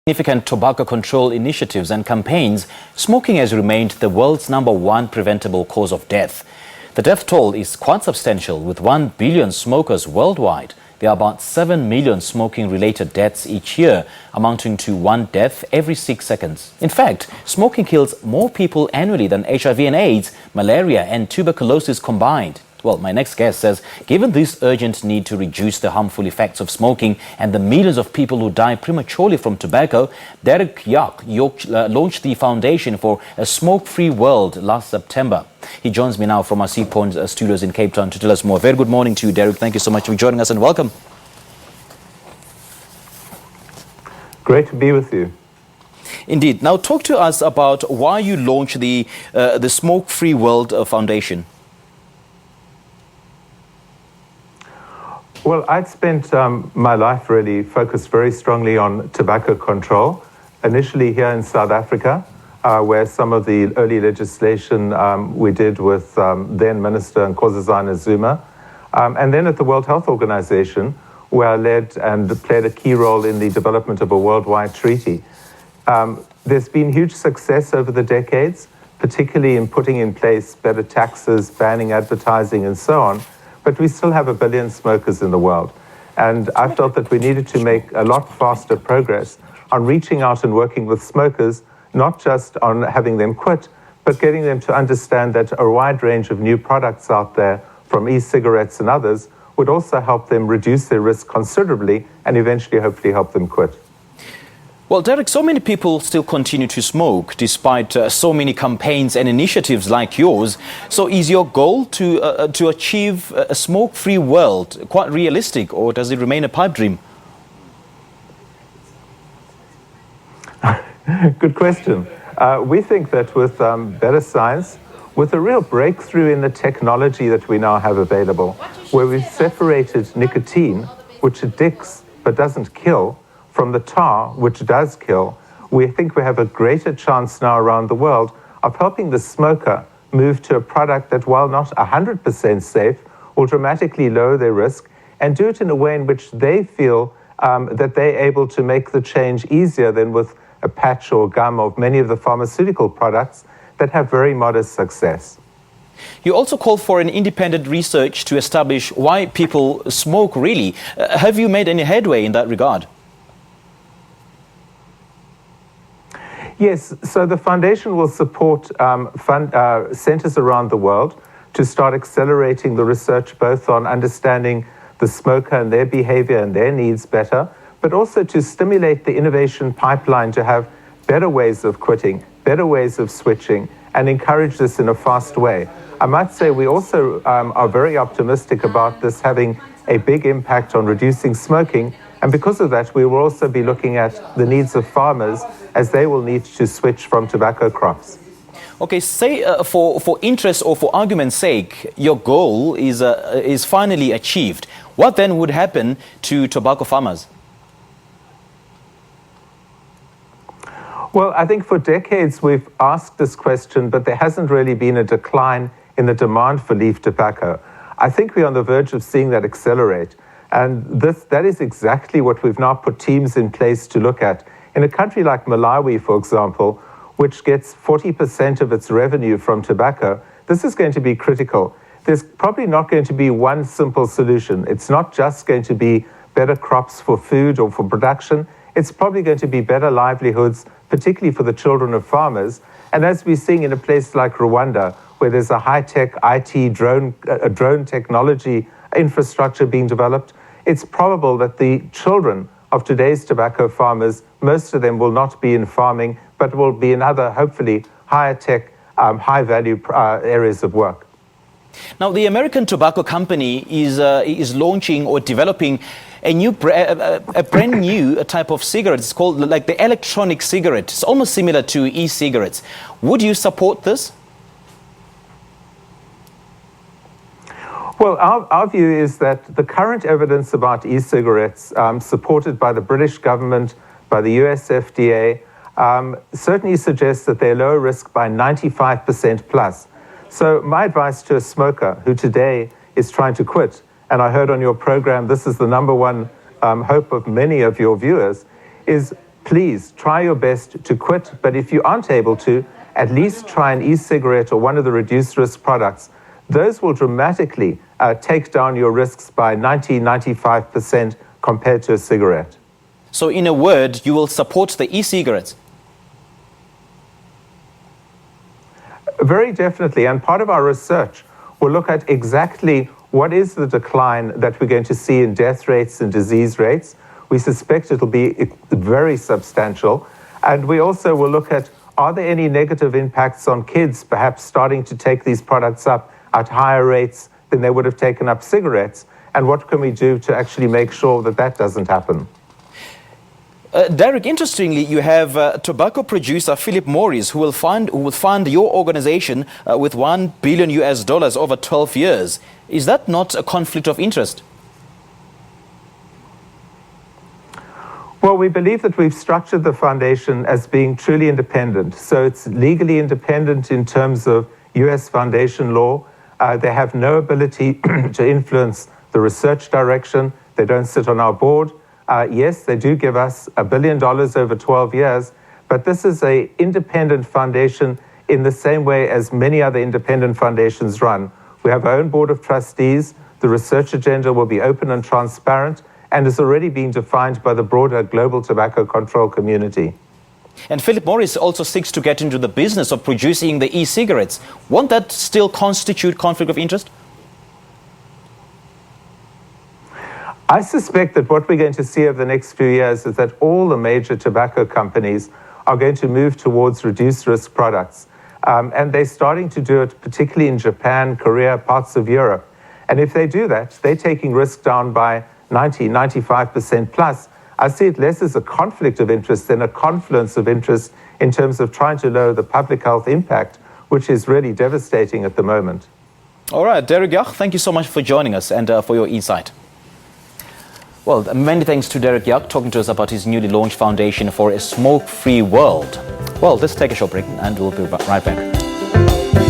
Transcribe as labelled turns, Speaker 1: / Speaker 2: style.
Speaker 1: Significant tobacco control initiatives and campaigns, smoking has remained the world's #1 preventable cause of death. The death toll is quite substantial, with 1 billion smokers worldwide. There are about 7 million smoking-related deaths each year, amounting to 1 death every 6 seconds. In fact, smoking kills more people annually than HIV and AIDS, malaria and tuberculosis combined. Well, my next guest says, given this urgent need to reduce the harmful effects of smoking and the millions of people who die prematurely from tobacco, Yach launched the Foundation for a Smoke-Free World last September. He joins me now from our Seapoint studios in Cape Town to tell us more. Very good morning to you, Derek. Thank you so much for joining us and welcome.
Speaker 2: Great to be with you.
Speaker 1: Indeed. Now, talk to us about why you launched the Smoke-Free World Foundation.
Speaker 2: Well, I'd spent my life really focused very strongly on tobacco control, initially here in South Africa, where some of the early legislation we did with then Minister Nkosazana Zuma, and then at the World Health Organization, where I led and played a key role in the development of a worldwide treaty. There's been huge success over the decades, particularly in putting in place better taxes, banning advertising, and so on. But we still have 1 billion smokers in the world. And I felt that we needed to make a lot faster progress on reaching out and working with smokers, not just on having them quit, but getting them to understand that a wide range of new products out there, from e-cigarettes and others, would also help them reduce their risk considerably and eventually hopefully help them quit.
Speaker 1: Well, Derek, so many people still continue to smoke despite so many campaigns and initiatives like yours. So is your goal to achieve a smoke-free world quite realistic, or does it remain a pipe dream?
Speaker 2: Good question. We think that with better science, with a real breakthrough in the technology that we now have available, where we've separated nicotine, which addicts but doesn't kill, from the tar, which does kill, we think we have a greater chance now around the world of helping the smoker move to a product that, while not 100% safe, will dramatically lower their risk and do it in a way in which they feel that they're able to make the change easier than with a patch or gum of many of the pharmaceutical products that have very modest success.
Speaker 1: You also call for an independent research to establish why people smoke really. Have you made any headway in that regard?
Speaker 2: Yes, so the foundation will support centers around the world to start accelerating the research both on understanding the smoker and their behavior and their needs better, but also to stimulate the innovation pipeline to have better ways of quitting, better ways of switching, and encourage this in a fast way. I might say we also are very optimistic about this having a big impact on reducing smoking, and because of that, we will also be looking at the needs of farmers as they will need to switch from tobacco crops.
Speaker 1: Okay, say for interest or for argument's sake, your goal is finally achieved. What then would happen to tobacco farmers?
Speaker 2: Well, I think for decades we've asked this question, but there hasn't really been a decline in the demand for leaf tobacco. I think we're on the verge of seeing that accelerate. And that is exactly what we've now put teams in place to look at. In a country like Malawi, for example, which gets 40% of its revenue from tobacco, this is going to be critical. There's probably not going to be one simple solution. It's not just going to be better crops for food or for production. It's probably going to be better livelihoods, particularly for the children of farmers. And as we're seeing in a place like Rwanda, where there's a high-tech IT drone technology infrastructure being developed, it's probable that the children of today's tobacco farmers, most of them will not be in farming, but will be in other, hopefully, higher tech, high-value areas of work.
Speaker 1: Now, the American tobacco company is launching or developing a brand new type of cigarette. It's called like the electronic cigarette. It's almost similar to e-cigarettes. Would you support this?
Speaker 2: Well, our view is that the current evidence about e-cigarettes, supported by the British government, by the US FDA, certainly suggests that they're lower risk by 95% plus. So my advice to a smoker who today is trying to quit, and I heard on your program this is the #1 hope of many of your viewers, is please try your best to quit. But if you aren't able to, at least try an e-cigarette or one of the reduced risk products. Those will dramatically take down your risks by 95% compared to a cigarette.
Speaker 1: So in a word, you will support the e-cigarettes?
Speaker 2: Very definitely. And part of our research will look at exactly what is the decline that we're going to see in death rates and disease rates. We suspect it'll be very substantial. And we also will look at, are there any negative impacts on kids perhaps starting to take these products up at higher rates than they would have taken up cigarettes? And what can we do to actually make sure that that doesn't happen?
Speaker 1: Derek, interestingly, you have tobacco producer Philip Morris, who will fund your organization with $1 billion over 12 years. Is that not a conflict of interest?
Speaker 2: Well, we believe that we've structured the foundation as being truly independent. So it's legally independent in terms of US foundation law. They have no ability to influence the research direction. They don't sit on our board. Yes, they do give us $1 billion over 12 years, but this is an independent foundation in the same way as many other independent foundations run. We have our own board of trustees. The research agenda will be open and transparent and is already being defined by the broader global tobacco control community.
Speaker 1: And Philip Morris also seeks to get into the business of producing the e-cigarettes. Won't that still constitute conflict of interest?
Speaker 2: I suspect that what we're going to see over the next few years is that all the major tobacco companies are going to move towards reduced risk products. And they're starting to do it, particularly in Japan, Korea, parts of Europe. And if they do that, they're taking risk down by 95% plus. I see it less as a conflict of interest than a confluence of interest in terms of trying to lower the public health impact, which is really devastating at the moment.
Speaker 1: All right, Derek Yach, thank you so much for joining us and for your insight. Well, many thanks to Derek Yach talking to us about his newly launched foundation for a smoke-free world. Well, let's take a short break and we'll be right back.